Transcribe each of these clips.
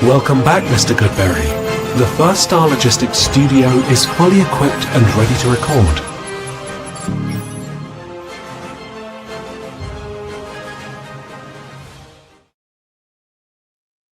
Welcome back, Mr. Goodberry. The First Star Logistics studio is fully equipped and ready to record.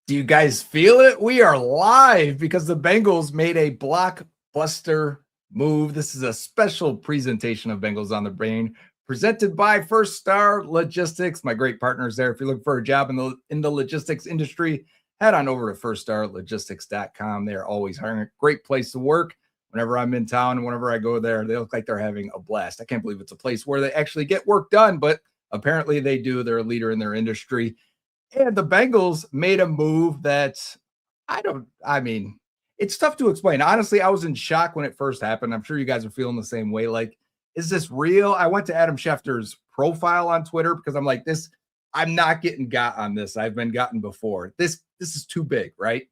Do you guys feel it? We are live because the Bengals made a blockbuster move. This is a special presentation of Bengals on the Brain presented by First Star Logistics. My great partners there. If you're looking for a job in the logistics industry, head on over to firststarlogistics.com. They're always hiring. A great place to work. Whenever I'm in town and whenever I go there, they look like they're having a blast. I can't believe it's a place where they actually get work done, but apparently they do. They're a leader in their industry. And the Bengals made a move that it's tough to explain. Honestly, I was in shock when it first happened. I'm sure you guys are feeling the same way. Like, is this real? I went to Adam Schefter's profile on Twitter because I'm like, I'm not getting got on this. I've been gotten before. This is too big, right?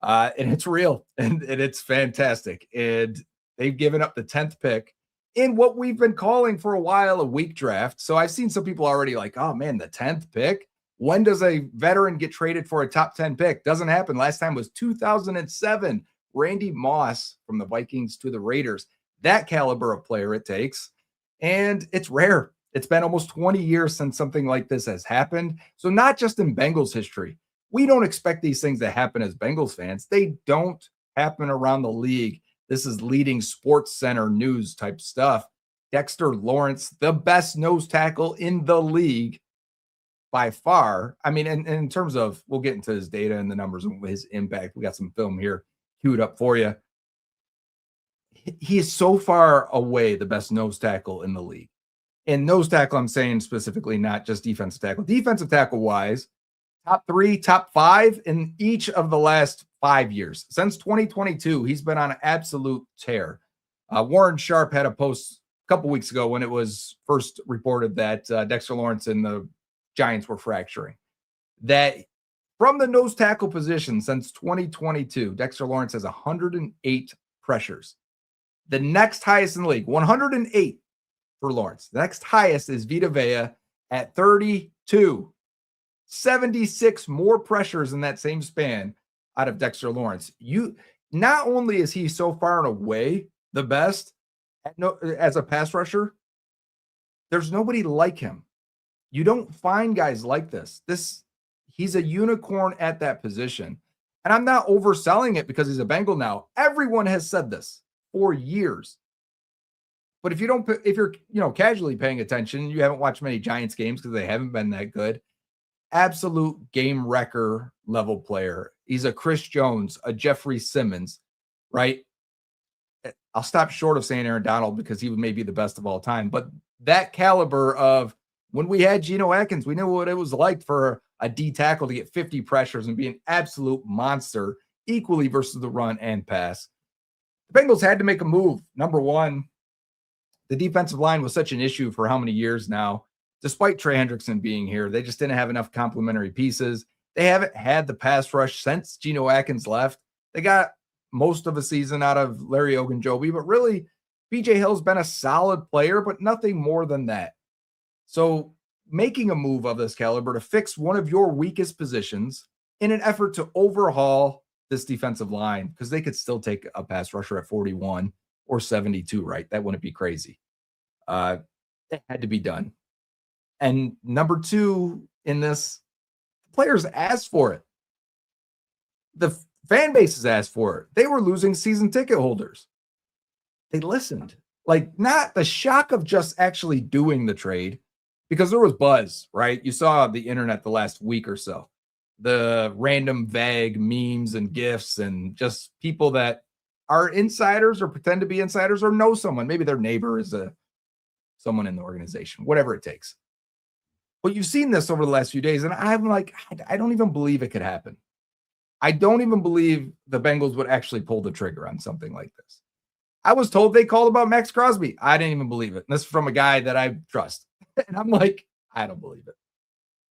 And it's real and it's fantastic. And they've given up the 10th pick in what we've been calling for a while a weak draft. So I've seen some people already like, oh man, the 10th pick. When does a veteran get traded for a top 10 pick? Doesn't happen. Last time was 2007. Randy Moss from the Vikings to the Raiders. That caliber of player it takes. And it's rare. It's been almost 20 years since something like this has happened. So not just in Bengals history. We don't expect these things to happen as Bengals fans. They don't happen around the league. This is leading Sports Center news type stuff. Dexter Lawrence, the best nose tackle in the league by far. I mean, and in terms of, we'll get into his data and the numbers and his impact. We got some film here queued up for you. He is so far away the best nose tackle in the league. And nose tackle, I'm saying specifically, not just defensive tackle. Defensive tackle wise, top 3, top 5 in each of the last 5 years. Since 2022, he's been on an absolute tear. Warren Sharp had a post a couple weeks ago when it was first reported that Dexter Lawrence and the Giants were fracturing. That from the nose tackle position since 2022, Dexter Lawrence has 108 pressures. The next highest in the league, 108 for Lawrence. The next highest is Vita Vea at 32. 76 more pressures in that same span out of Dexter Lawrence. Not only is he so far and away the best as a pass rusher, there's nobody like him. You don't find guys like this. He's a unicorn at that position. And I'm not overselling it because he's a Bengal now. Everyone has said this for years. But if you're casually paying attention, you haven't watched many Giants games because they haven't been that good. Absolute game wrecker level player. He's a Chris Jones, a Jeffrey Simmons, right? I'll stop short of saying Aaron Donald because he may be the best of all time. But that caliber of, when we had Geno Atkins, we knew what it was like for a D tackle to get 50 pressures and be an absolute monster equally versus the run and pass. The Bengals had to make a move. Number one, the defensive line was such an issue for how many years now? Despite Trey Hendrickson being here, they just didn't have enough complementary pieces. They haven't had the pass rush since Geno Atkins left. They got most of a season out of Larry Ogunjobi, but really, BJ Hill's been a solid player, but nothing more than that. So making a move of this caliber to fix one of your weakest positions in an effort to overhaul this defensive line, because they could still take a pass rusher at 41 or 72, right? That wouldn't be crazy. That had to be done. And number two in this, players asked for it. The fan bases asked for it. They were losing season ticket holders. They listened. Like, not the shock of just actually doing the trade, because there was buzz, right? You saw the internet the last week or so. The random vague memes and GIFs and just people that are insiders or pretend to be insiders or know someone. Maybe their neighbor is someone in the organization, whatever it takes. But you've seen this over the last few days, and I'm like, I don't even believe it could happen. I don't even believe the Bengals would actually pull the trigger on something like this. I was told they called about Max Crosby. I didn't even believe it. And this is from a guy that I trust. And I'm like, I don't believe it.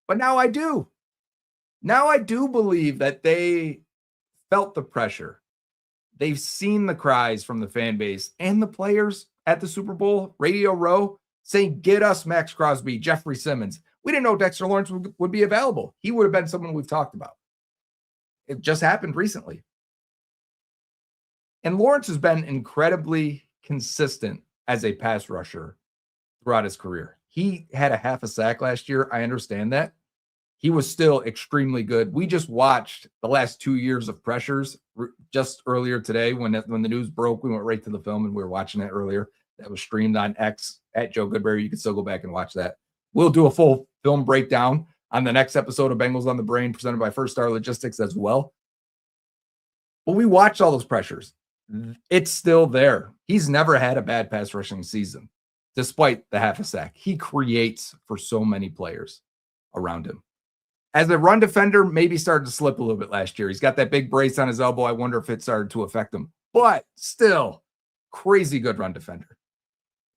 But now I do. Now I do believe that they felt the pressure. They've seen the cries from the fan base and the players at the Super Bowl Radio Row saying, get us Max Crosby, Jeffrey Simmons. We didn't know Dexter Lawrence would be available. He would have been someone we've talked about. It just happened recently. And Lawrence has been incredibly consistent as a pass rusher throughout his career. He had a half a sack last year. I understand that. He was still extremely good. We just watched the last 2 years of pressures just earlier today when the news broke. We went right to the film and we were watching it earlier. That was streamed on X at Joe Goodberry. You can still go back and watch that. We'll do a full film breakdown on the next episode of Bengals on the Brain presented by First Star Logistics as well. But we watched all those pressures. It's still there. He's never had a bad pass rushing season, despite the half a sack. He creates for so many players around him. As a run defender, maybe started to slip a little bit last year. He's got that big brace on his elbow. I wonder if it started to affect him. But still, crazy good run defender.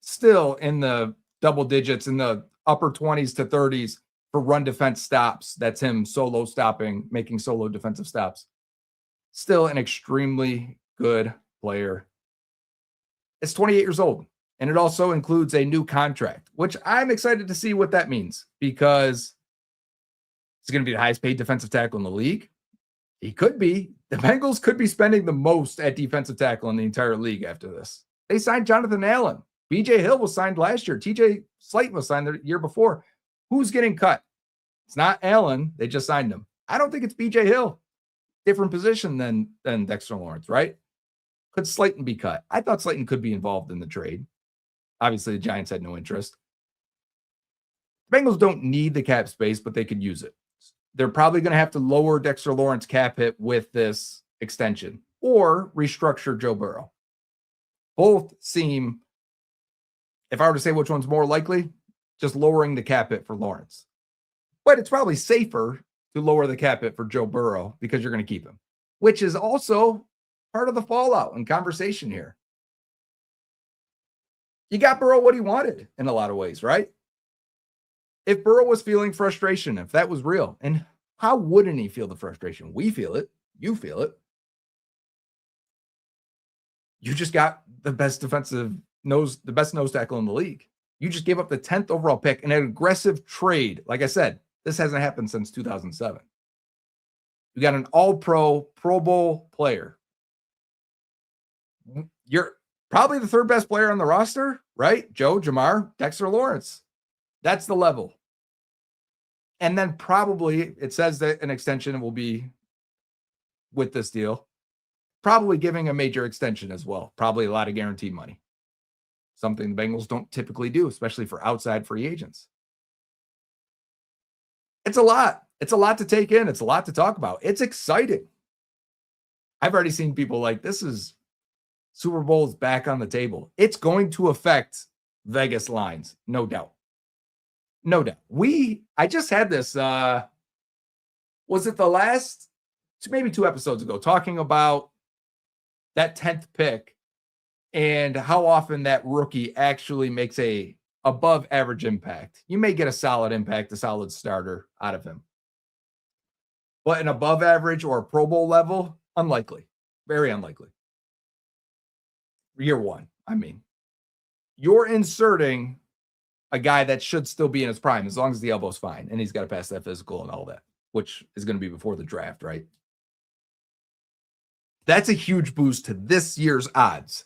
Still in the double digits, in the upper 20s to 30s for run defense stops. That's him solo stopping, making solo defensive stops. Still an extremely good player. It's 28 years old, and it also includes a new contract, which I'm excited to see what that means, because he's going to be the highest paid defensive tackle in the league. He could be. The Bengals could be spending the most at defensive tackle in the entire league after this. They signed Jonathan Allen. BJ Hill was signed last year. TJ Slayton was signed the year before. Who's getting cut? It's not Allen. They just signed him. I don't think it's BJ Hill. Different position than Dexter Lawrence, right? Could Slayton be cut? I thought Slayton could be involved in the trade. Obviously, the Giants had no interest. The Bengals don't need the cap space, but they could use it. They're probably going to have to lower Dexter Lawrence cap hit with this extension or restructure Joe Burrow. Both seem, if I were to say which one's more likely, just lowering the cap hit for Lawrence. But it's probably safer to lower the cap hit for Joe Burrow because you're going to keep him, which is also part of the fallout and conversation here. You got Burrow what he wanted in a lot of ways, right? If Burrow was feeling frustration, if that was real, and how wouldn't he feel the frustration? We feel it. You feel it. You just got the best nose tackle in the league. You just gave up the 10th overall pick in an aggressive trade. Like I said, this hasn't happened since 2007. You got an all-pro, Pro Bowl player. You're probably the third best player on the roster, right? Joe, Jamar, Dexter Lawrence. That's the level. And then probably it says that an extension will be with this deal. Probably giving a major extension as well. Probably a lot of guaranteed money. Something the Bengals don't typically do, especially for outside free agents. It's a lot. It's a lot to take in. It's a lot to talk about. It's exciting. I've already seen people like, this is Super Bowl's back on the table. It's going to affect Vegas lines, no doubt. No doubt. I just had this, was it the last, maybe 2 episodes ago, talking about that 10th pick and how often that rookie actually makes a above average impact. You may get a solid impact, a solid starter out of him. But an above average or a Pro Bowl level, unlikely. Very unlikely. Year one, I mean. You're inserting a guy that should still be in his prime as long as the elbow's fine and he's got to pass that physical and all that, which is going to be before the draft, right? That's a huge boost to this year's odds.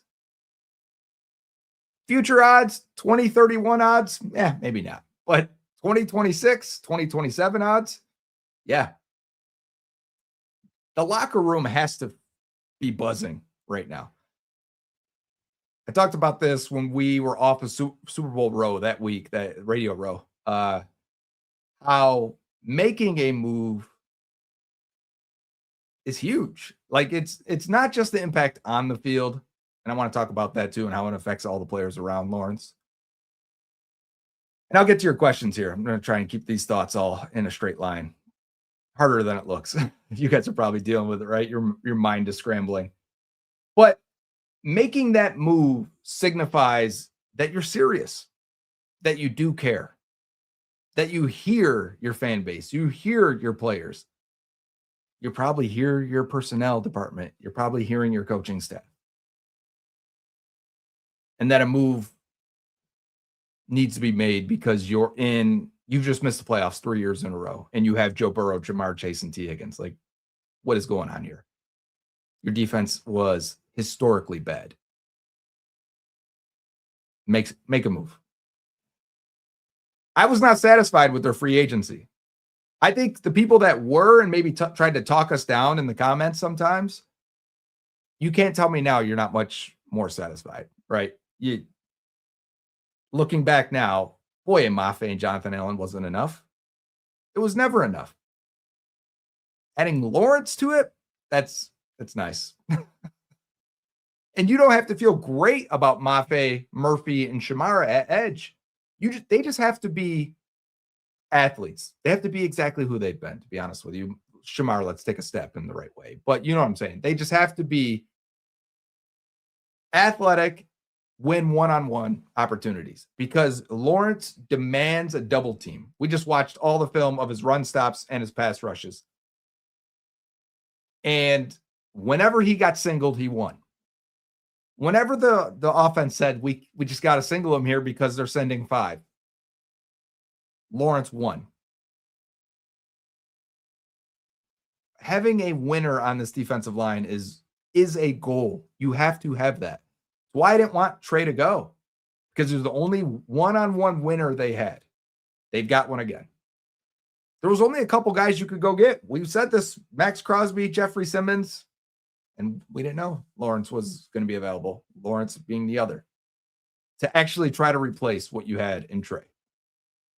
Future odds, 2031 odds, maybe not. But 2026, 2027 odds, yeah. The locker room has to be buzzing right now. I talked about this when we were off of Super Bowl row that week, that radio row, how making a move is huge. Like it's not just the impact on the field. And I want to talk about that too and how it affects all the players around Lawrence. And I'll get to your questions here. I'm going to try and keep these thoughts all in a straight line. Harder than it looks. You guys are probably dealing with it, right? Your mind is scrambling. But making that move signifies that you're serious, that you do care, that you hear your fan base, you hear your players. You probably hear your personnel department. You're probably hearing your coaching staff. And that a move needs to be made because you've just missed the playoffs 3 years in a row and you have Joe Burrow, Jamar Chase, and T. Higgins. Like, what is going on here? Your defense was historically bad. Make a move. I was not satisfied with their free agency. I think the people that were and maybe tried to talk us down in the comments sometimes, you can't tell me now you're not much more satisfied, right? Looking back now, boy, Mafe and Jonathan Allen wasn't enough. It was never enough. Adding Lawrence to it, that's nice. And you don't have to feel great about Mafe, Murphy, and Shamara at edge. They just have to be athletes. They have to be exactly who they've been, to be honest with you. Shamara, let's take a step in the right way. But you know what I'm saying? They just have to be athletic, win one-on-one opportunities, because Lawrence demands a double team. We just watched all the film of his run stops and his pass rushes. And whenever he got singled, he won. Whenever the offense said, we just got to single him here because they're sending 5, Lawrence won. Having a winner on this defensive line is a goal. You have to have that. That's why I didn't want Trey to go, because it was the only one-on-one winner they had. They've got one again. There was only a couple guys you could go get. We've said this: Max Crosby, Jeffrey Simmons. And we didn't know Lawrence was going to be available, Lawrence being the other, to actually try to replace what you had in Trey.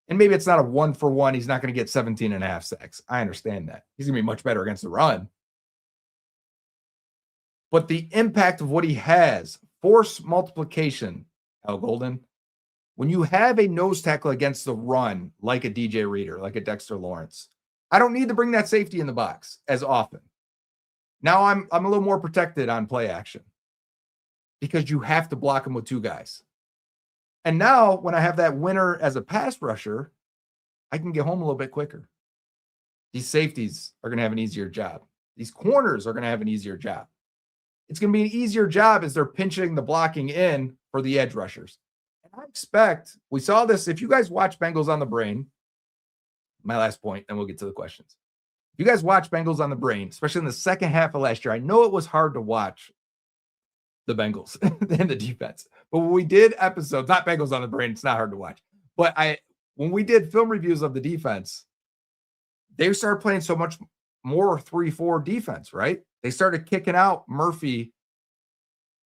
And maybe it's not a 1-for-1. He's not going to get 17.5 sacks. I understand that. He's going to be much better against the run. But the impact of what he has, force multiplication, Al Golden, when you have a nose tackle against the run, like a DJ Reader, like a Dexter Lawrence, I don't need to bring that safety in the box as often. Now I'm a little more protected on play action, because you have to block him with 2 guys. And now when I have that winner as a pass rusher, I can get home a little bit quicker. These safeties are going to have an easier job. These corners are going to have an easier job. It's going to be an easier job as they're pinching the blocking in for the edge rushers. And I expect, we saw this, if you guys watch Bengals on the Brain, my last point, then we'll get to the questions. You guys watch Bengals on the Brain, especially in the second half of last year. I know it was hard to watch the Bengals and the defense, but when we did episodes, not Bengals on the Brain, it's not hard to watch. But when we did film reviews of the defense, they started playing so much more 3-4 defense, right? They started kicking out Murphy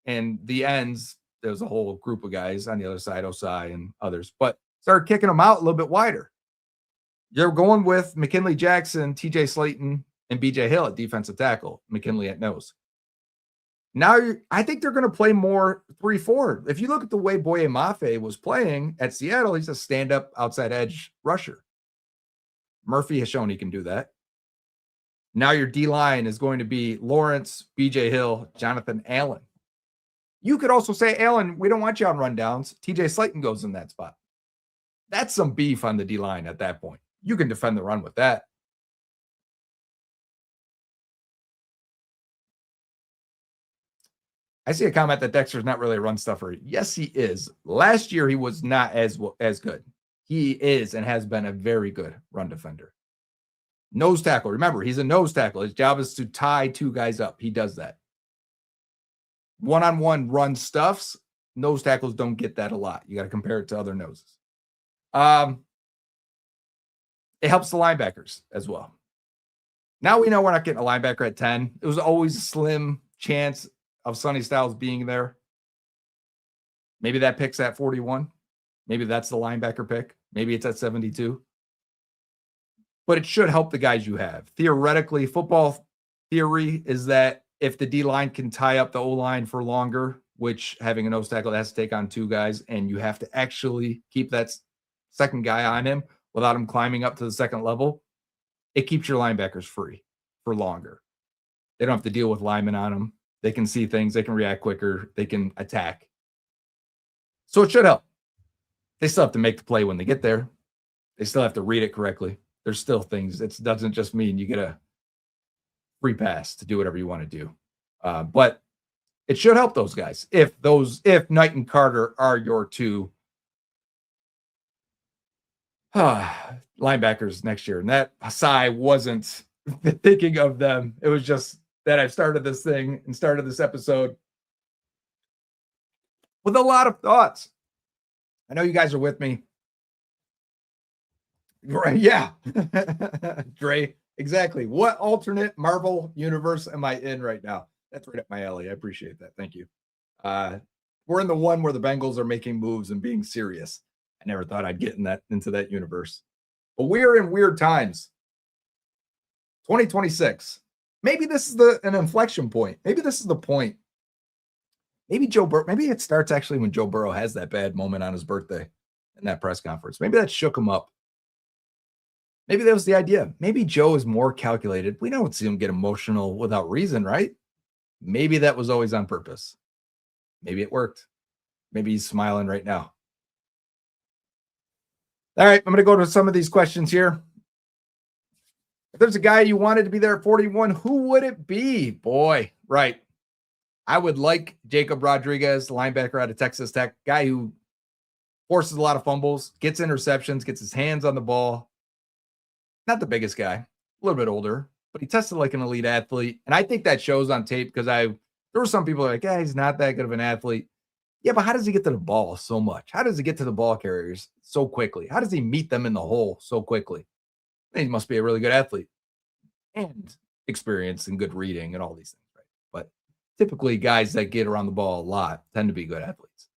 and the ends. There was a whole group of guys on the other side, Osai and others, but started kicking them out a little bit wider. You're going with McKinley Jackson, TJ Slayton, and BJ Hill at defensive tackle, McKinley at nose. Now, I think they're going to play more 3-4. If you look at the way Boye Mafe was playing at Seattle, he's a stand-up outside edge rusher. Murphy has shown he can do that. Now your D-line is going to be Lawrence, BJ Hill, Jonathan Allen. You could also say, Allen, we don't want you on rundowns. TJ Slayton goes in that spot. That's some beef on the D-line at that point. You can defend the run with that. I see a comment that Dexter's not really a run stuffer. Yes, he is. Last year, he was not as good. He is and has been a very good run defender. Nose tackle. Remember, he's a nose tackle. His job is to tie 2 guys up. He does that. One-on-one run stuffs. Nose tackles don't get that a lot. You got to compare it to other noses. It helps the linebackers as well. Now we know we're not getting a linebacker at 10. It was always a slim chance of Sonny Styles being there. Maybe that pick's at 41. Maybe that's the linebacker pick. Maybe it's at 72. But it should help the guys you have. Theoretically, football theory is that if the D-line can tie up the O-line for longer, which having a nose tackle that has to take on 2 guys, and you have to actually keep that second guy on him without him climbing up to the second level, it keeps your linebackers free for longer. They don't have to deal with linemen on them. They can see things. They can react quicker. They can attack. So it should help. They still have to make the play when they get there. They still have to read it correctly. There's still things. It doesn't just mean you get a free pass to do whatever you want to do. But it should help those guys. If Knight and Carter are your 2 linebackers next year, and that Hasai wasn't thinking of them. It was just that I started this thing and started this episode with a lot of thoughts. I know you guys are with me. Right? Yeah. Dre, exactly. What alternate Marvel universe am I in right now? That's right up my alley. I appreciate that. Thank you. We're in the one where the Bengals are making moves and being serious. I never thought I'd get into that universe. But we're in weird times. 2026. Maybe this is an inflection point. Maybe this is the point. Maybe maybe it starts actually when Joe Burrow has that bad moment on his birthday in that press conference. Maybe that shook him up. Maybe that was the idea. Maybe Joe is more calculated. We don't see him get emotional without reason, right? Maybe that was always on purpose. Maybe it worked. Maybe he's smiling right now. All right, I'm going to go to some of these questions here. If there's a guy you wanted to be there at 41, who would it be? Boy, right. I would like Jacob Rodriguez, linebacker out of Texas Tech, guy who forces a lot of fumbles, gets interceptions, gets his hands on the ball. Not the biggest guy, a little bit older, but he tested like an elite athlete. And I think that shows on tape because there were some people like, yeah, he's not that good of an athlete. Yeah, but how does he get to the ball so much? How does he get to the ball carriers so quickly? How does he meet them in the hole so quickly? He must be a really good athlete and experience and good reading and all these things, right? But typically guys that get around the ball a lot tend to be good athletes.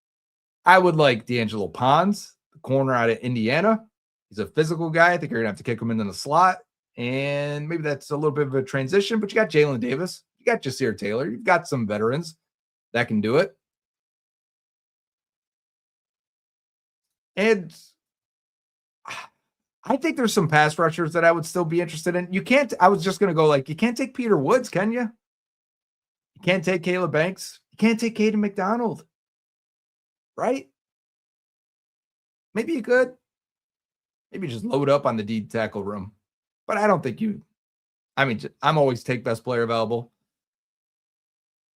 I would like D'Angelo Pons, the corner out of Indiana. He's a physical guy. I think you're going to have to kick him into the slot. And maybe that's a little bit of a transition, but you got Jalen Davis. You got Jasir Taylor. You've got some veterans that can do it. And I think there's some pass rushers that I would still be interested in. I was just going to go you can't take Peter Woods, can you? You can't take Caleb Banks. You can't take Caden McDonald. Right? Maybe you could. Maybe just load up on the D tackle room. But I don't think I'm always take best player available.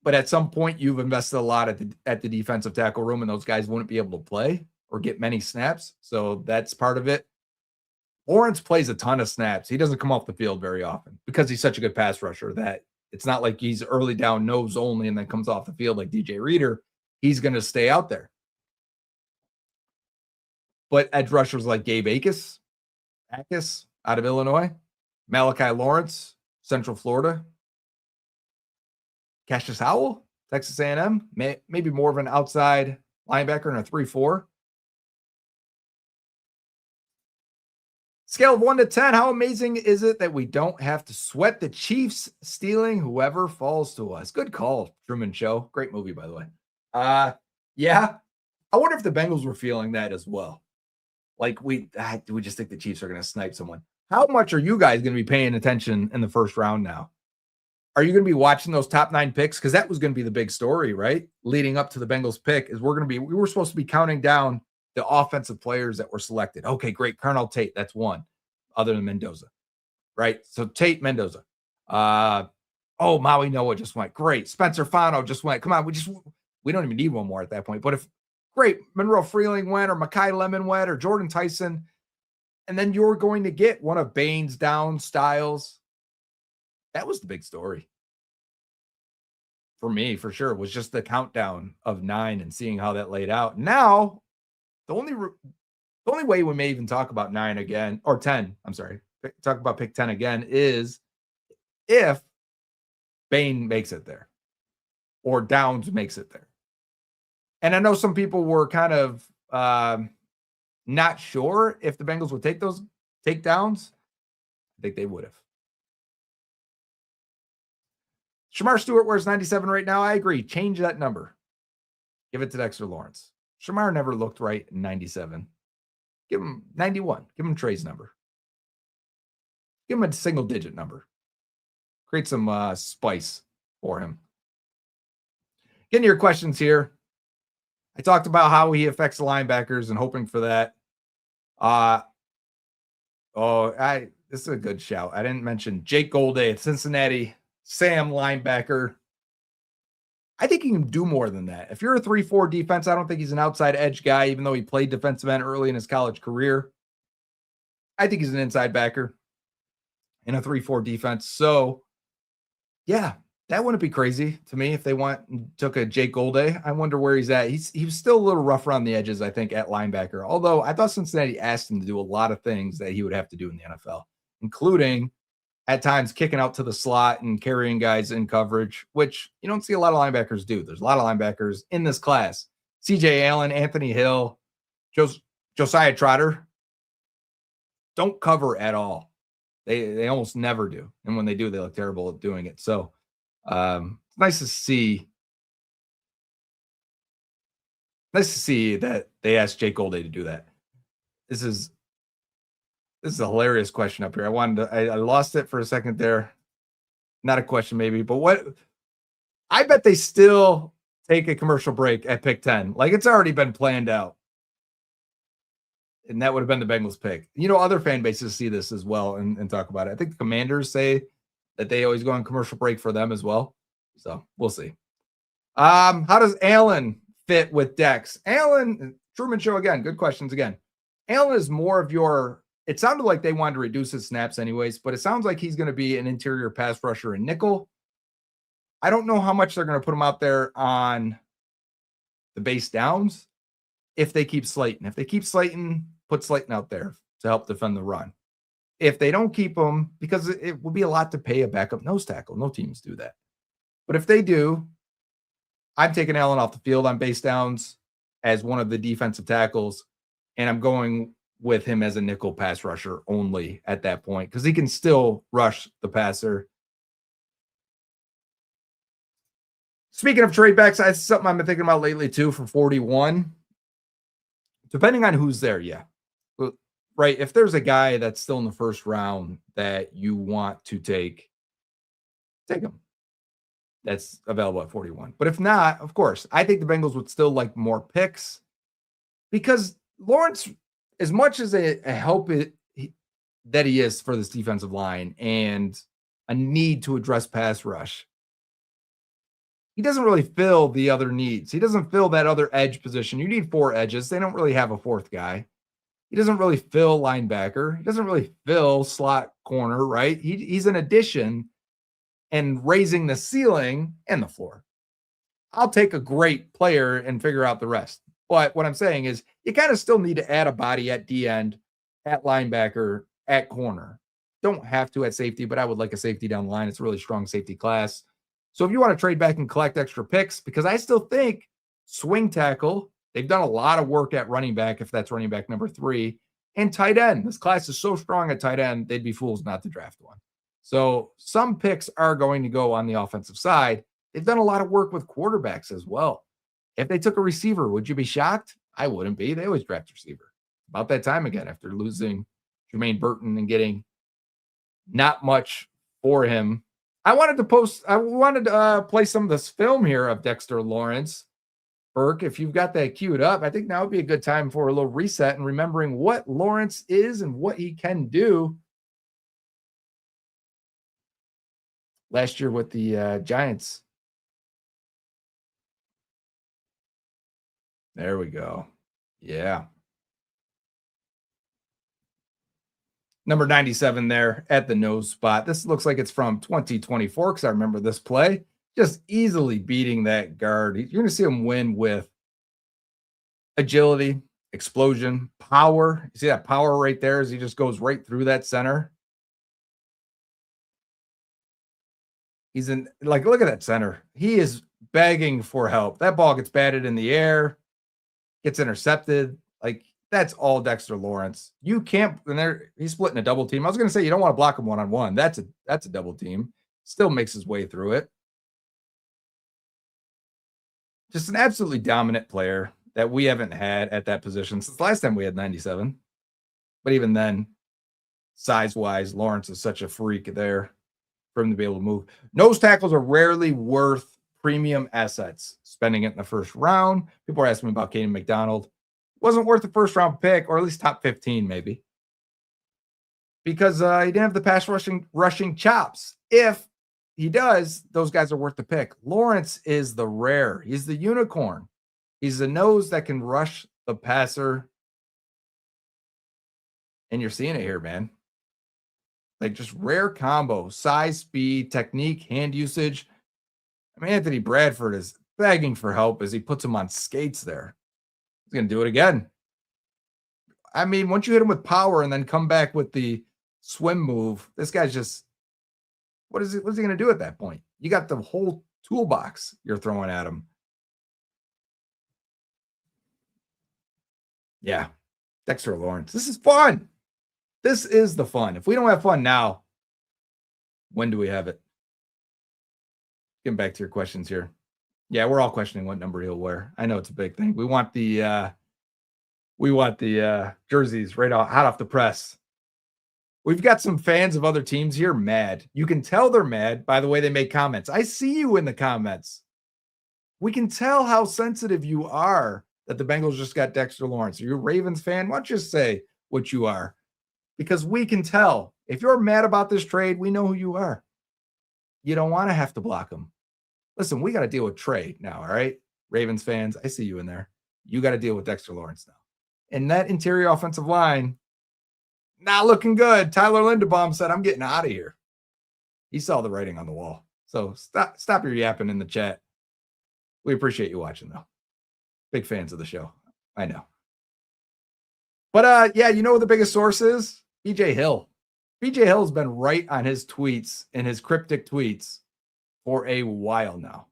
But at some point, you've invested a lot at the defensive tackle room, and those guys wouldn't be able to play or get many snaps. So that's part of it. Lawrence plays a ton of snaps. He doesn't come off the field very often because he's such a good pass rusher that it's not like he's early down nose only and then comes off the field like DJ Reader. He's going to stay out there. But edge rushers like Gabe Akis out of Illinois, Malachi Lawrence, Central Florida, Cassius Howell, Texas A&M, maybe more of an outside linebacker in a 3-4. Scale of 1 to 10, how amazing is it that we don't have to sweat the Chiefs stealing whoever falls to us? Good call, Truman Show. Great movie, by the way. Yeah. I wonder if the Bengals were feeling that as well. Like, we just think the Chiefs are going to snipe someone. How much are you guys going to be paying attention in the first round now? Are you going to be watching those top 9 picks? Because that was going to be the big story, right? Leading up to the Bengals pick is we were supposed to be counting down the offensive players that were selected. Okay, great. Colonel Tate, that's one, other than Mendoza, right? So Tate, Mendoza. Maui Noah just went. Great. Spencer Fano just went. Come on, we don't even need one more at that point. But if great, Monroe Freeling went, or Mekhi Lemon went, or Jordan Tyson, and then you're going to get one of Baines, Downs, Styles. That was the big story. For me, for sure, was just the countdown of 9 and seeing how that laid out. Now, the only way we may even talk about 9 again, or 10, I'm sorry, talk about pick 10 again, is if Bain makes it there or Downs makes it there. And I know some people were kind of not sure if the Bengals would take those takedowns. I think they would have. Shamar Stewart wears 97 right now. I agree. Change that number. Give it to Dexter Lawrence. Shamar never looked right in 97. Give him 91. Give him Trey's number. Give him a single-digit number. Create some spice for him. Getting your questions here. I talked about how he affects the linebackers and hoping for that. This is a good shout. I didn't mention Jake Golday at Cincinnati. Sam linebacker. I think he can do more than that. If you're a 3-4 defense, I don't think he's an outside edge guy, even though he played defensive end early in his college career. I think he's an inside backer. in a 3-4 defense. So, yeah, that wouldn't be crazy to me if they took a Jake Golday. I wonder where he's at. He was still a little rough around the edges, I think, at linebacker. Although I thought Cincinnati asked him to do a lot of things that he would have to do in the NFL, including at times kicking out to the slot and carrying guys in coverage, which you don't see a lot of linebackers do. There's a lot of linebackers in this class. CJ Allen, Anthony Hill, Josiah Trotter don't cover at all. They almost never do. And when they do, they look terrible at doing it. So it's nice to see that they asked Jake Golday to do that. This is a hilarious question up here. I lost it for a second there. Not a question, maybe, but I bet they still take a commercial break at pick 10. Like it's already been planned out. And that would have been the Bengals pick. You know, other fan bases see this as well and talk about it. I think the Commanders say that they always go on commercial break for them as well. So we'll see. How does Allen fit with Dex? Allen, Truman Show again. Good questions again. Allen is more of your, it sounded like they wanted to reduce his snaps anyways, but it sounds like he's going to be an interior pass rusher and nickel. I don't know how much they're going to put him out there on the base downs if they keep Slayton. If they keep Slayton, put Slayton out there to help defend the run. If they don't keep him, because it will be a lot to pay a backup nose tackle. No teams do that. But if they do, I'm taking Allen off the field on base downs as one of the defensive tackles, and I'm going with him as a nickel pass rusher only at that point because he can still rush the passer. Speaking of trade backs, that's something I've been thinking about lately too for 41. Depending on who's there, yeah. Right, if there's a guy that's still in the first round that you want to take him. That's available at 41. But if not, of course, I think the Bengals would still like more picks because Lawrence, as much as a help that he is for this defensive line and a need to address pass rush, he doesn't really fill the other needs. He doesn't fill that other edge position. You need 4 edges. They don't really have a 4th guy. He doesn't really fill linebacker. He doesn't really fill slot corner, right? He's an addition and raising the ceiling and the floor. I'll take a great player and figure out the rest. But what I'm saying is you kind of still need to add a body at D end, at linebacker, at corner. Don't have to at safety, but I would like a safety down the line. It's a really strong safety class. So if you want to trade back and collect extra picks, because I still think swing tackle, they've done a lot of work at running back, if that's running back number 3, and tight end. This class is so strong at tight end, they'd be fools not to draft one. So some picks are going to go on the offensive side. They've done a lot of work with quarterbacks as well. If they took a receiver, would you be shocked? I wouldn't be. They always draft receiver. About that time again after losing Jermaine Burton and getting not much for him. I wanted to play some of this film here of Dexter Lawrence. Burke, if you've got that queued up, I think now would be a good time for a little reset and remembering what Lawrence is and what he can do. Last year with the Giants. There we go. Yeah. Number 97 there at the nose spot. This looks like it's from 2024 because I remember this play. Just easily beating that guard. You're going to see him win with agility, explosion, power. You see that power right there as he just goes right through that center. He's in, like, look at that center. He is begging for help. That ball gets batted in the air, gets intercepted. Like, that's all Dexter Lawrence. You can't, and there he's splitting a double team. I was going to say you don't want to block him one-on-one. That's a double team. Still makes his way through it. Just an absolutely dominant player that we haven't had at that position since the last time we had 97. But even then, size-wise, Lawrence is such a freak there for him to be able to move. Nose tackles are rarely worth premium assets. Spending it in the first round. People are asking me about Caden McDonald. Wasn't worth the first round pick, or at least top 15 maybe. Because he didn't have the pass rushing chops. If he does, those guys are worth the pick. Lawrence is the rare. He's the unicorn. He's the nose that can rush the passer. And you're seeing it here, man. Like just rare combo, size, speed, technique, hand usage. I mean, Anthony Bradford is begging for help as he puts him on skates there. He's going to do it again. I mean, once you hit him with power and then come back with the swim move, this guy's just, what's he going to do at that point? You got the whole toolbox you're throwing at him. Yeah. Dexter Lawrence. This is fun. This is the fun. If we don't have fun now, when do we have it? Getting back to your questions here. Yeah, we're all questioning what number he'll wear. I know it's a big thing. We want the jerseys right hot off the press. We've got some fans of other teams here mad. You can tell they're mad by the way they make comments. I see you in the comments. We can tell how sensitive you are that the Bengals just got Dexter Lawrence. Are you a Ravens fan? Why don't you say what you are? Because we can tell. If you're mad about this trade, we know who you are. You don't want to have to block him. Listen, we got to deal with Trey now, all right? Ravens fans, I see you in there. You got to deal with Dexter Lawrence now. And that interior offensive line, not looking good. Tyler Linderbaum said, I'm getting out of here. He saw the writing on the wall. So stop your yapping in the chat. We appreciate you watching, though. Big fans of the show. I know. But, yeah, you know what the biggest source is? BJ Hill. BJ Hill's been right on his tweets and his cryptic tweets for a while now.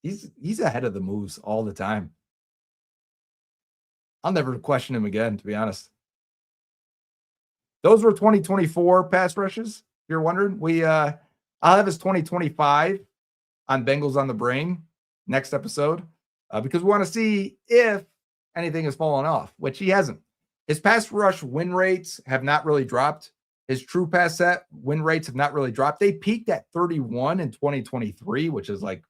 He's ahead of the moves all the time. I'll never question him again, to be honest. Those were 2024 pass rushes, if you're wondering. I'll have his 2025 on Bengals on the Brain next episode because we want to see if anything has fallen off, which he hasn't. His pass rush win rates have not really dropped. His true pass set win rates have not really dropped. They peaked at 31 in 2023, which is like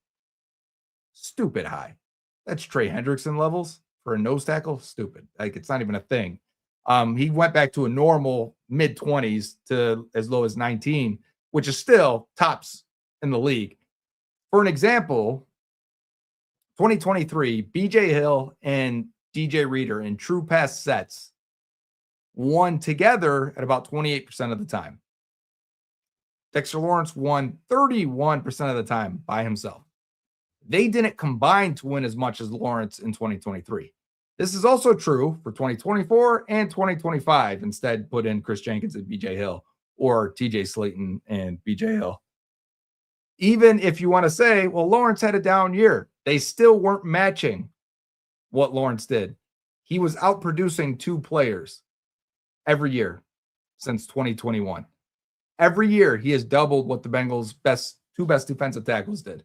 stupid high. That's Trey Hendrickson levels for a nose tackle. Stupid. Like it's not even a thing. He went back to a normal mid-20s to as low as 19, which is still tops in the league. For an example, 2023, BJ Hill and DJ Reader in true pass sets won together at about 28% of the time. Dexter Lawrence won 31% of the time by himself. They didn't combine to win as much as Lawrence in 2023. This is also true for 2024 and 2025. Instead, put in Chris Jenkins and BJ Hill or TJ Slayton and BJ Hill. Even if you want to say, well, Lawrence had a down year, they still weren't matching what Lawrence did. He was outproducing two players every year since 2021. Every year, he has doubled what the Bengals' two best defensive tackles did.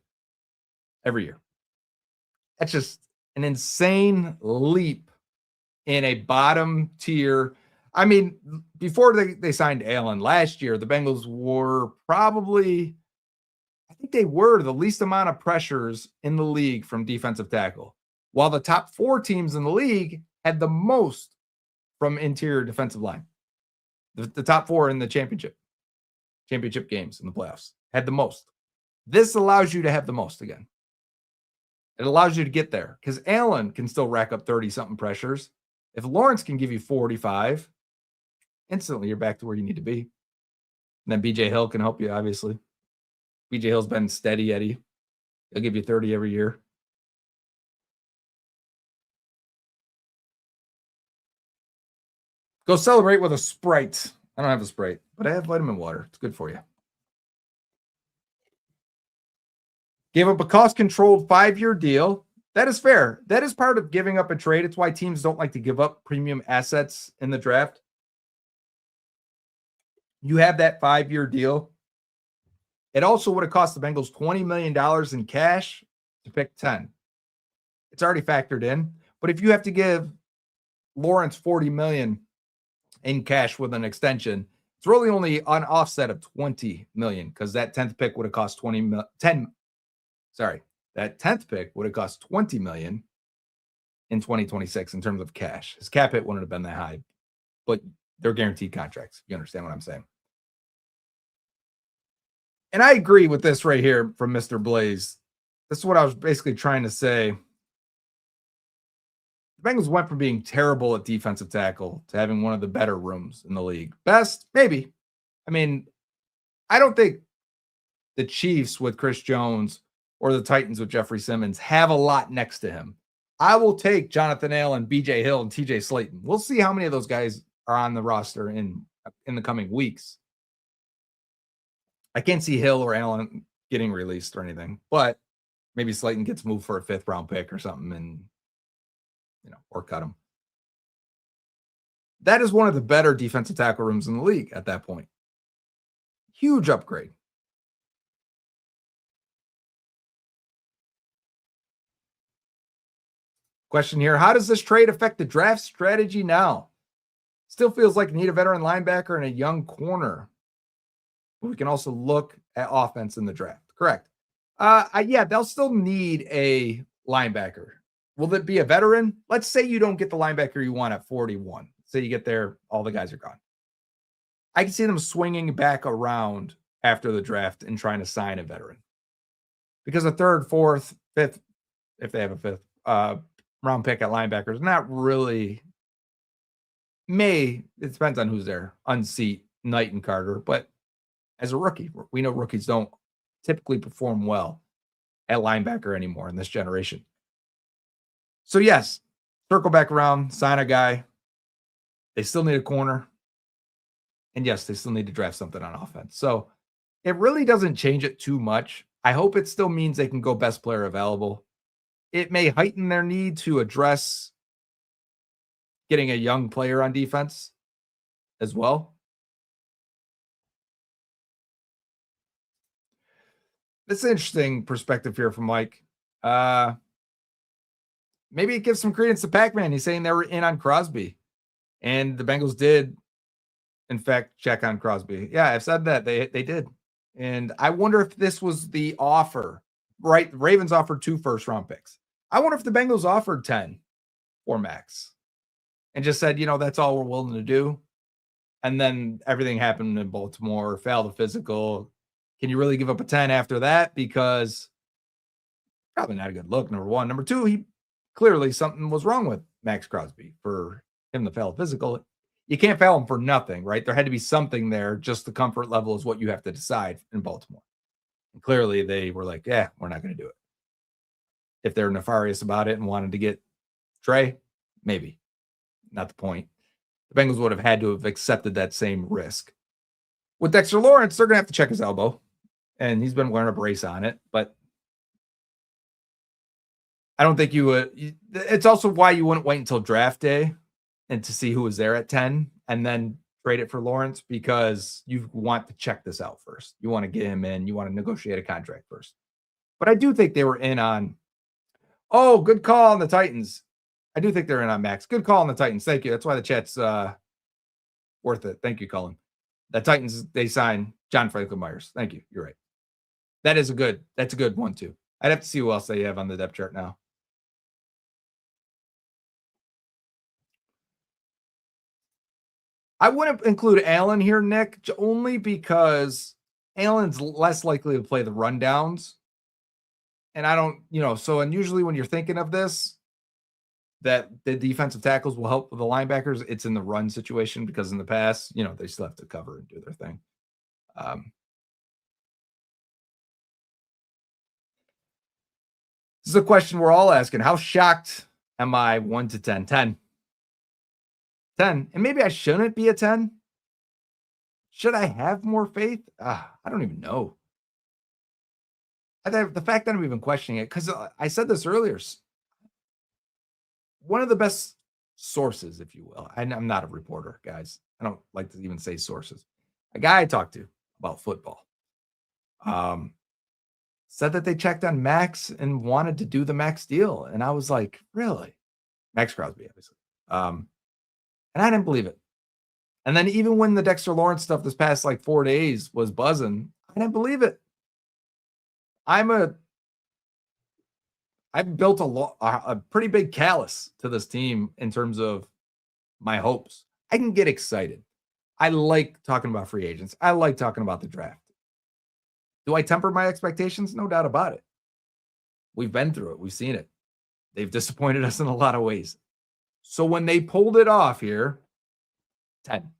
Every year. That's just an insane leap in a bottom tier. I mean, before they signed Allen last year, the Bengals were probably, I think they were the least amount of pressures in the league from defensive tackle, while the top four teams in the league had the most from interior defensive line. The top four in the championship games in the playoffs had the most. This allows you to have the most again. It allows you to get there because Allen can still rack up 30-something pressures. If Lawrence can give you 45, instantly you're back to where you need to be. And then BJ Hill can help you, obviously. BJ Hill's been steady, Eddie. He'll give you 30 every year. Go celebrate with a Sprite. I don't have a Sprite, but I have vitamin water. It's good for you. Gave up a cost-controlled 5-year deal. That is fair. That is part of giving up a trade. It's why teams don't like to give up premium assets in the draft. You have that 5-year deal. It also would have cost the Bengals $20 million in cash to pick 10. It's already factored in. But if you have to give Lawrence $40 million in cash with an extension, it's really only an offset of $20 million because that 10th pick would have cost that 10th pick would have cost $20 million in 2026 in terms of cash. His cap hit wouldn't have been that high, but they're guaranteed contracts. You understand what I'm saying? And I agree with this right here from Mr. Blaze. This is what I was basically trying to say. The Bengals went from being terrible at defensive tackle to having one of the better rooms in the league. Best, maybe. I mean, I don't think the Chiefs with Chris Jones or the Titans with Jeffrey Simmons have a lot next to him. I will take Jonathan Allen, BJ Hill, and TJ Slayton. We'll see how many of those guys are on the roster in the coming weeks. I can't see Hill or Allen getting released or anything, but maybe Slayton gets moved for a 5th round pick or something and, or cut him. That is one of the better defensive tackle rooms in the league at that point. Huge upgrade. Question here. How does this trade affect the draft strategy now? Still feels like you need a veteran linebacker and a young corner. We can also look at offense in the draft. Correct. Yeah, they'll still need a linebacker. Will it be a veteran? Let's say you don't get the linebacker you want at 41. Say you get there, all the guys are gone. I can see them swinging back around after the draft and trying to sign a veteran. Because a 3rd, 4th, 5th, if they have a 5th round pick at linebacker is not really it depends on who's there. Unseat Knight and Carter, but as a rookie, we know rookies don't typically perform well at linebacker anymore in this generation. So yes, circle back around, sign a guy. They still need a corner. And yes, they still need to draft something on offense. So it really doesn't change it too much. I hope it still means they can go best player available. It may heighten their need to address getting a young player on defense as well. That's an interesting perspective here from Mike. Maybe it gives some credence to Pac-Man. He's saying they were in on Crosby. And the Bengals did, in fact, check on Crosby. Yeah, I've said that. They did. And I wonder if this was the offer, right? The Ravens offered 2 first-round picks. I wonder if the Bengals offered 10 or max and just said, that's all we're willing to do. And then everything happened in Baltimore, failed the physical. Can you really give up a 10 after that? Because probably not a good look, number one. Number two, clearly something was wrong with Max Crosby for him to fail physical. You can't fail him for nothing, right? There had to be something there. Just the comfort level is what you have to decide in Baltimore. And clearly they were like, yeah, we're not going to do it. If they're nefarious about it and wanted to get Trey, maybe. Not the point. The Bengals would have had to have accepted that same risk. With Dexter Lawrence, they're going to have to check his elbow. And he's been wearing a brace on it. But I don't think you would. It's also why you wouldn't wait until draft day and to see who was there at 10 and then trade it for Lawrence, because you want to check this out first. You want to get him in. You want to negotiate a contract first. But I do think they were in on, good call on the Titans. I do think they're in on Max. Good call on the Titans. Thank you. That's why the chat's worth it. Thank you, Colin. The Titans, they signed John Franklin Myers. Thank you. You're right. That's a good one too. I'd have to see who else they have on the depth chart now. I wouldn't include Allen here, Nick, only because Allen's less likely to play the rundowns. And I don't, and usually when you're thinking of this, that the defensive tackles will help with the linebackers, it's in the run situation, because in the past, they still have to cover and do their thing. This is a question we're all asking. How shocked am I 1 to 10? 10. 10. And maybe I shouldn't be a 10. Should I have more faith? I don't even know. The fact that I'm even questioning it, because I said this earlier, one of the best sources, if you will, I'm not a reporter, guys. I don't like to even say sources. A guy I talked to about football said that they checked on Max and wanted to do the Max deal. And I was like, really? Max Crosby, obviously. And I didn't believe it. And then even when the Dexter Lawrence stuff this past 4 days was buzzing, I didn't believe it. I've built a pretty big callus to this team in terms of my hopes. I can get excited. I like talking about free agents. I like talking about the draft. Do I temper my expectations? No doubt about it. We've been through it. We've seen it. They've disappointed us in a lot of ways. So when they pulled it off here, 10.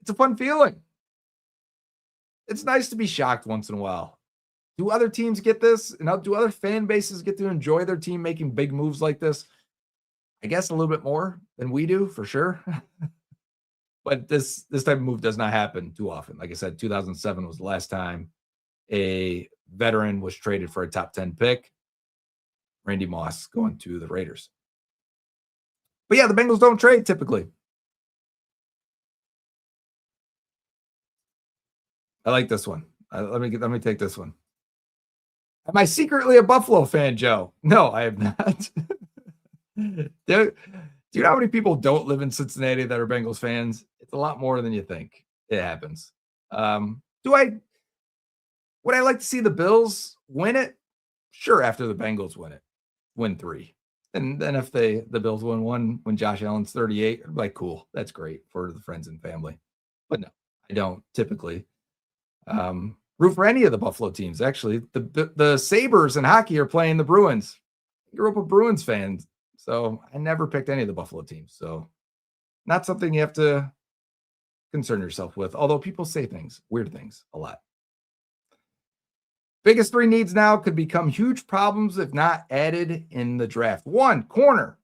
It's a fun feeling. It's nice to be shocked once in a while. Do other teams get this? And do other fan bases get to enjoy their team making big moves like this? I guess a little bit more than we do, for sure. But this type of move does not happen too often. Like I said, 2007 was the last time a veteran was traded for a top 10 pick. Randy Moss going to the Raiders. But yeah, the Bengals don't trade typically. I like this one. Let me take this one. Am I secretly a Buffalo fan, Joe? No, I am not. Do you know how many people don't live in Cincinnati that are Bengals fans? It's a lot more than you think. It happens. Would I like to see the Bills win it? Sure, after the Bengals win 3. And then if the Bills win 1 when Josh Allen's 38, I'm like, cool, that's great for the friends and family. But no, I don't typically root for any of the Buffalo teams. Actually, the Sabres in hockey are playing the Bruins. I grew up a Bruins fan, so I never picked any of the Buffalo teams. So not something you have to concern yourself with, although people say weird things a lot. Biggest 3 needs now could become huge problems if not added in the draft. 1, corner.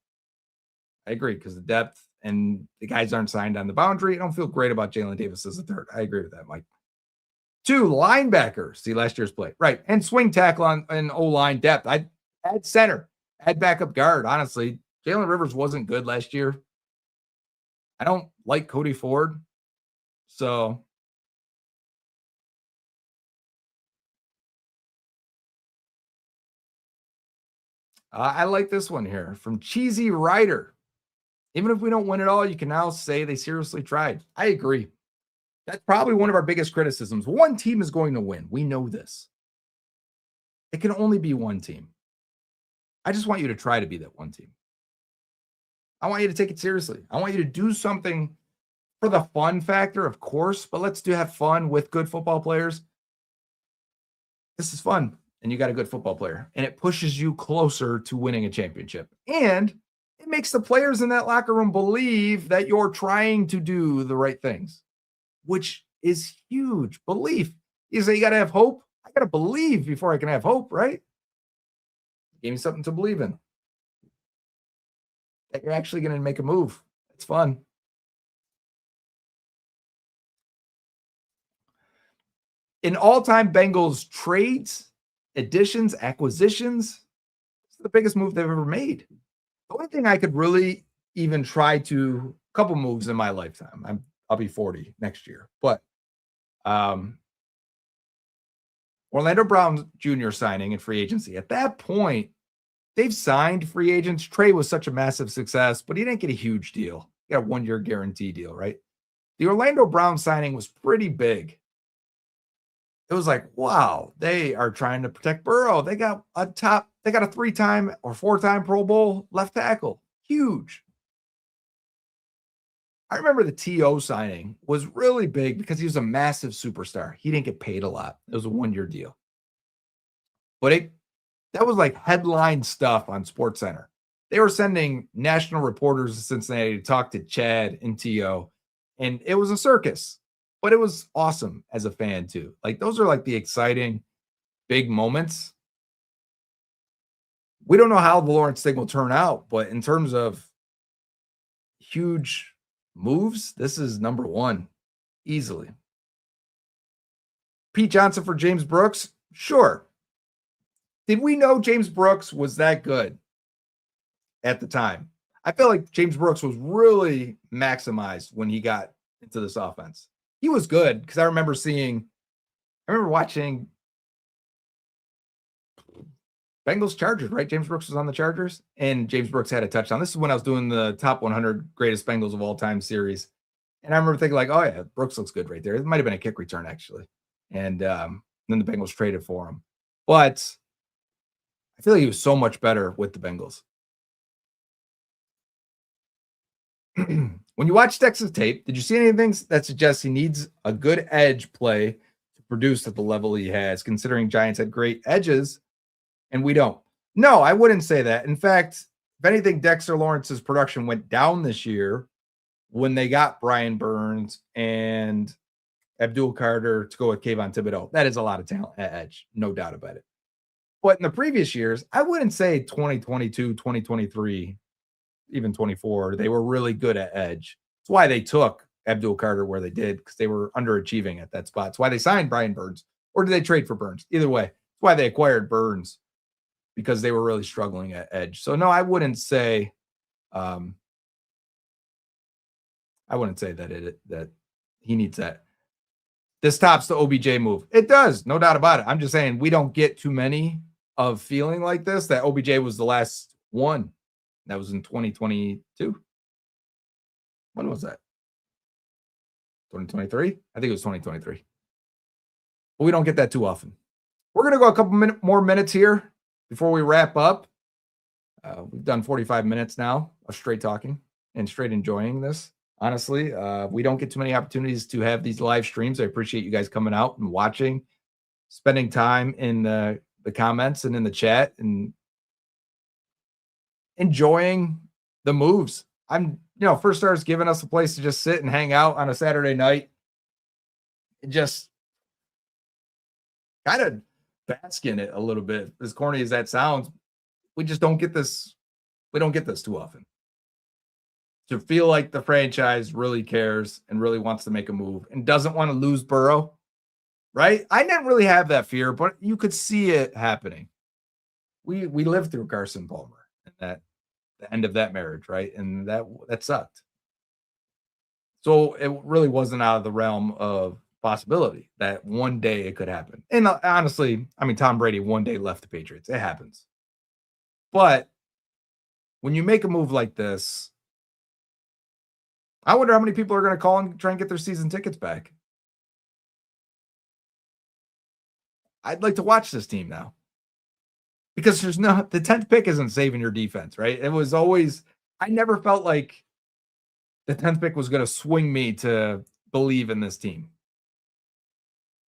I agree, because the depth and the guys aren't signed on the boundary. I don't feel great about Jalen Davis as a third. I agree with that, Mike. 2, linebackers. See last year's play. Right. And swing tackle and O-line depth. I'd add center, add backup guard. Honestly, Jalen Rivers wasn't good last year. I don't like Cody Ford. So I like this one here from Cheesy Rider. Even if we don't win it all, you can now say they seriously tried. I agree. That's probably one of our biggest criticisms. One team is going to win. We know this. It can only be one team. I just want you to try to be that one team. I want you to take it seriously. I want you to do something for the fun factor, of course, but let's have fun with good football players. This is fun, and you got a good football player, and it pushes you closer to winning a championship. And it makes the players in that locker room believe that you're trying to do the right things, which is huge. Belief. You say you got to have hope. I got to believe before I can have hope, right? Give me something to believe in. That you're actually going to make a move. It's fun. In all-time Bengals trades, additions, acquisitions, this is the biggest move they've ever made. The only thing I could really even try to, a couple moves in my lifetime. I'll be 40 next year, but Orlando Brown Jr. signing and free agency. At that point, they've signed free agents. Trey was such a massive success, but he didn't get a huge deal. He got a 1-year guarantee deal, right? The Orlando Brown signing was pretty big. It was like, wow, they are trying to protect Burrow. They got a 3-time or 4-time Pro Bowl left tackle. Huge. I remember the T.O. signing was really big because he was a massive superstar. He didn't get paid a lot. It was a 1-year deal. But that was like headline stuff on SportsCenter. They were sending national reporters to Cincinnati to talk to Chad and T.O., and it was a circus. But it was awesome as a fan, too. Like, those are like the exciting big moments. We don't know how the Lawrence thing will turn out, but in terms of huge moves, this is number 1 easily. Pete Johnson for James Brooks? Sure. Did we know James Brooks was that good at the time? I feel like James Brooks was really maximized when he got into this offense. He was good because I remember watching Bengals Chargers, right? James Brooks was on the Chargers, and James Brooks had a touchdown. This is when I was doing the top 100 greatest Bengals of all time series. And I remember thinking like, oh yeah, Brooks looks good right there. It might've been a kick return actually. And then the Bengals traded for him. But I feel like he was so much better with the Bengals. When you watch Dexter's tape, did you see anything that suggests he needs a good edge play to produce at the level he has, considering Giants had great edges and we don't? No, I wouldn't say that. In fact, if anything, Dexter Lawrence's production went down this year when they got Brian Burns and Abdul Carter to go with Kayvon Thibodeau. That is a lot of talent at edge, no doubt about it. But in the previous years, I wouldn't say 2022, 2023, even 24, they were really good at edge. That's why they took Abdul Carter where they did, because they were underachieving at that spot. That's why they signed Brian Burns. Or did they trade for Burns? Either way, that's why they acquired Burns, because they were really struggling at edge. So no, I wouldn't say that that he needs that. This tops the OBJ move. It does, no doubt about it. I'm just saying we don't get too many of feeling like this. That OBJ was the last one. That was in 2022. When was that? 2023? I think it was 2023. But we don't get that too often. We're going to go a couple more minutes here before we wrap up. We've done 45 minutes now of straight talking and straight enjoying this. Honestly, we don't get too many opportunities to have these live streams. I appreciate you guys coming out and watching, spending time in the comments and in the chat and enjoying the moves. First Star's giving us a place to just sit and hang out on a Saturday night and just kind of bask in it a little bit. As corny as that sounds, we just don't get this. We don't get this too often. To feel like the franchise really cares and really wants to make a move and doesn't want to lose Burrow, right? I didn't really have that fear, but you could see it happening. We lived through Carson Palmer and the end of that marriage, right? And that sucked. So it really wasn't out of the realm of possibility that one day it could happen. And honestly, I mean, Tom Brady one day left the Patriots. It happens. But when you make a move like this, I wonder how many people are going to call and try and get their season tickets back. I'd like to watch this team now. Because the 10th pick isn't saving your defense, right? It was always, I never felt like the 10th pick was going to swing me to believe in this team.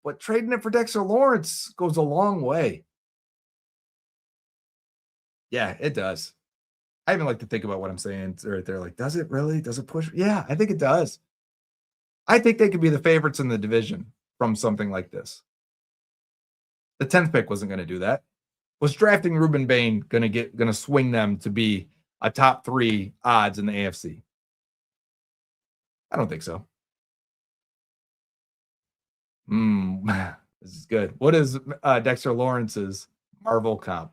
But trading it for Dexter Lawrence goes a long way. Yeah, it does. I even like to think about what I'm saying right there. Like, does it really? Does it push? Yeah, I think it does. I think they could be the favorites in the division from something like this. The 10th pick wasn't going to do that. Was drafting Ruben Bain going to swing them to be a top 3 odds in the AFC? I don't think so. This is good. What is Dexter Lawrence's Marvel comp?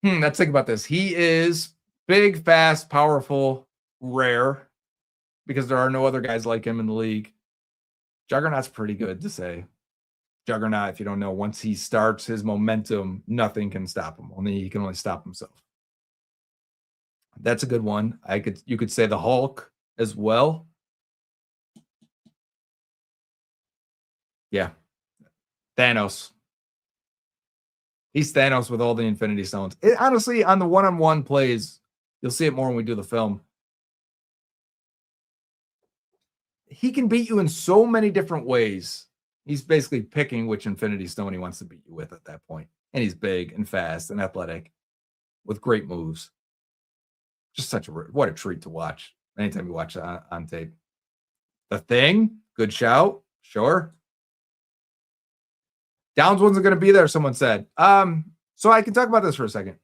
Let's think about this. He is big, fast, powerful, rare, because there are no other guys like him in the league. Juggernaut's pretty good to say. Juggernaut, if you don't know, once he starts his momentum, nothing can stop him. He can only stop himself. That's a good one. You could say the Hulk as well. Yeah. Thanos. He's Thanos with all the Infinity Stones. Honestly, on the one-on-one plays, you'll see it more when we do the film. He can beat you in so many different ways. He's basically picking which Infinity Stone he wants to beat you with at that point. And he's big and fast and athletic with great moves. Just what a treat to watch anytime you watch it on tape. The Thing, good shout. Sure. Downs wasn't going to be there, someone said. So I can talk about this for a second.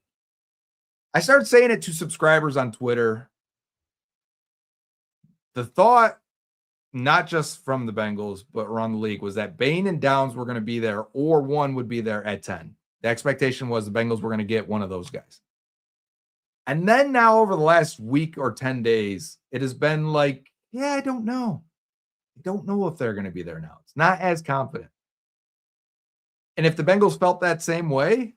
I started saying it to subscribers on Twitter. The thought, not just from the Bengals, but around the league, was that Bain and Downs were going to be there, or one would be there at 10. The expectation was the Bengals were going to get one of those guys. And then now over the last week or 10 days, it has been like, yeah, I don't know. I don't know if they're going to be there now. It's not as confident. And if the Bengals felt that same way,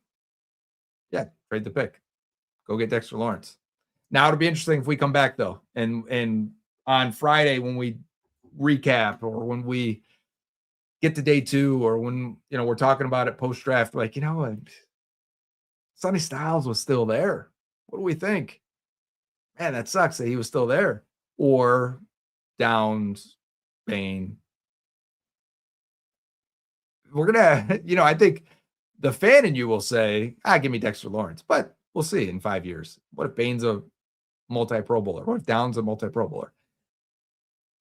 yeah, trade the pick. Go get Dexter Lawrence. Now it'll be interesting if we come back, though, and on Friday when we recap or when we get to day 2 or when, we're talking about it post-draft, like, Sonny Styles was still there. What do we think? Man, that sucks that he was still there. Or Downs, Bain. We're going to, I think the fan in you will say, give me Dexter Lawrence. But We'll see in 5 years. What if Bain's a multi-Pro Bowler? What if Downs a multi-Pro Bowler?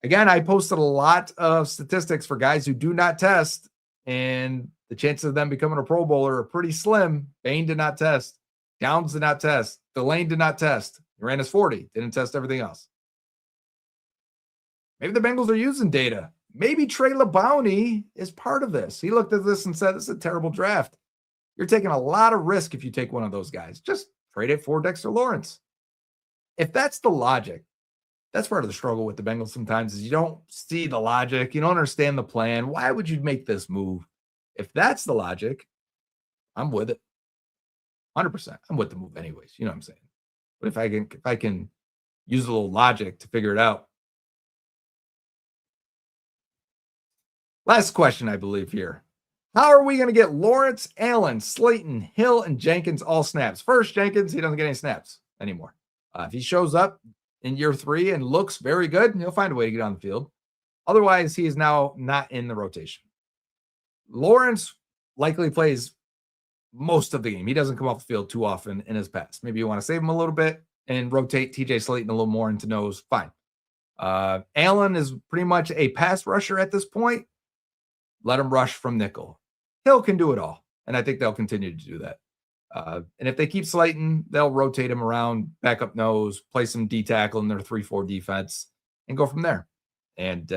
Again, I posted a lot of statistics for guys who do not test, and the chances of them becoming a Pro Bowler are pretty slim. Bain did not test. Downs did not test. Delane did not test. He ran his 40, didn't test everything else. Maybe the Bengals are using data. Maybe Trey LeBounty is part of this. He looked at this and said, this is a terrible draft. You're taking a lot of risk if you take one of those guys. Just trade it for Dexter Lawrence. If that's the logic, that's part of the struggle with the Bengals sometimes is you don't see the logic. You don't understand the plan. Why would you make this move? If that's the logic, I'm with it. 100%. I'm with the move anyways. You know what I'm saying? But if I can use a little logic to figure it out. Last question, I believe here. How are we going to get Lawrence, Allen, Slayton, Hill, and Jenkins all snaps? First, Jenkins, he doesn't get any snaps anymore. If he shows up in year 3 and looks very good, he'll find a way to get on the field. Otherwise, he is now not in the rotation. Lawrence likely plays most of the game. He doesn't come off the field too often in his past. Maybe you want to save him a little bit and rotate TJ Slayton a little more into nose. Fine. Allen is pretty much a pass rusher at this point. Let him rush from nickel. Hill can do it all, and I think they'll continue to do that. And if they keep Slayton, they'll rotate him around, back up nose, play some D tackle in their 3-4 defense, and go from there. And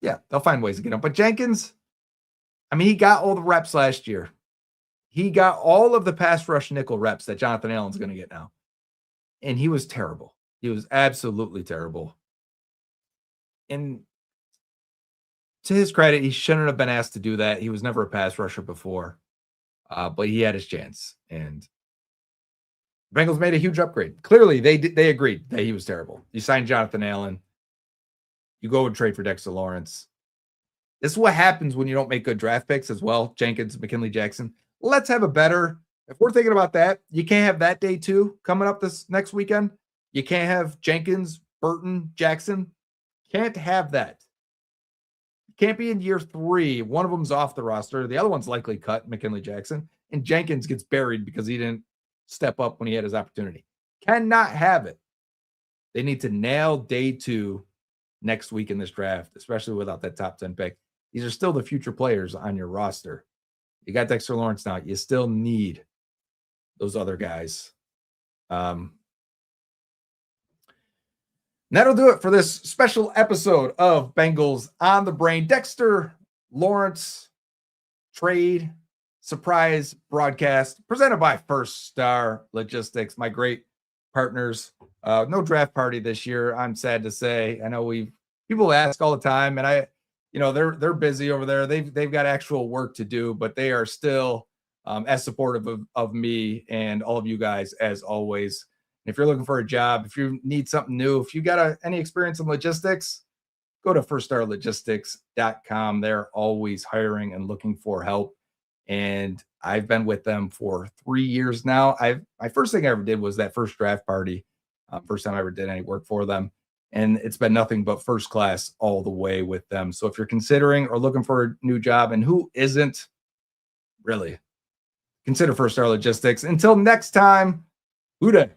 yeah, they'll find ways to get him. But Jenkins, I mean, he got all the reps last year. He got all of the pass rush nickel reps that Jonathan Allen's going to get now. And he was terrible. He was absolutely terrible. And to his credit, he shouldn't have been asked to do that. He was never a pass rusher before, but he had his chance. And Bengals made a huge upgrade. Clearly, they agreed that he was terrible. You signed Jonathan Allen. You go and trade for Dexter Lawrence. This is what happens when you don't make good draft picks as well. Jenkins, McKinley, Jackson. Let's have a better. If we're thinking about that, you can't have that day 2 coming up this next weekend. You can't have Jenkins, Burton, Jackson. Can't have that. Can't be in year 3. One of them's off the roster. The other one's likely cut, McKinley Jackson. And Jenkins gets buried because he didn't step up when he had his opportunity. Cannot have it. They need to nail day 2 next week in this draft, especially without that top 10 pick. These are still the future players on your roster. You got Dexter Lawrence now. You still need those other guys. That'll do it for this special episode of Bengals on the Brain. Dexter Lawrence trade surprise broadcast presented by First Star Logistics, my great partners. No draft party this year, I'm sad to say. I know people ask all the time, and they're busy over there. They've got actual work to do, but they are still as supportive of me and all of you guys as always. If you're looking for a job, if you need something new, if you got any experience in logistics, go to firststarlogistics.com. They're always hiring and looking for help. And I've been with them for 3 years now. My first thing I ever did was that first draft party. First time I ever did any work for them. And it's been nothing but first class all the way with them. So if you're considering or looking for a new job, and who isn't, really, consider First Star Logistics. Until next time, Hoo day.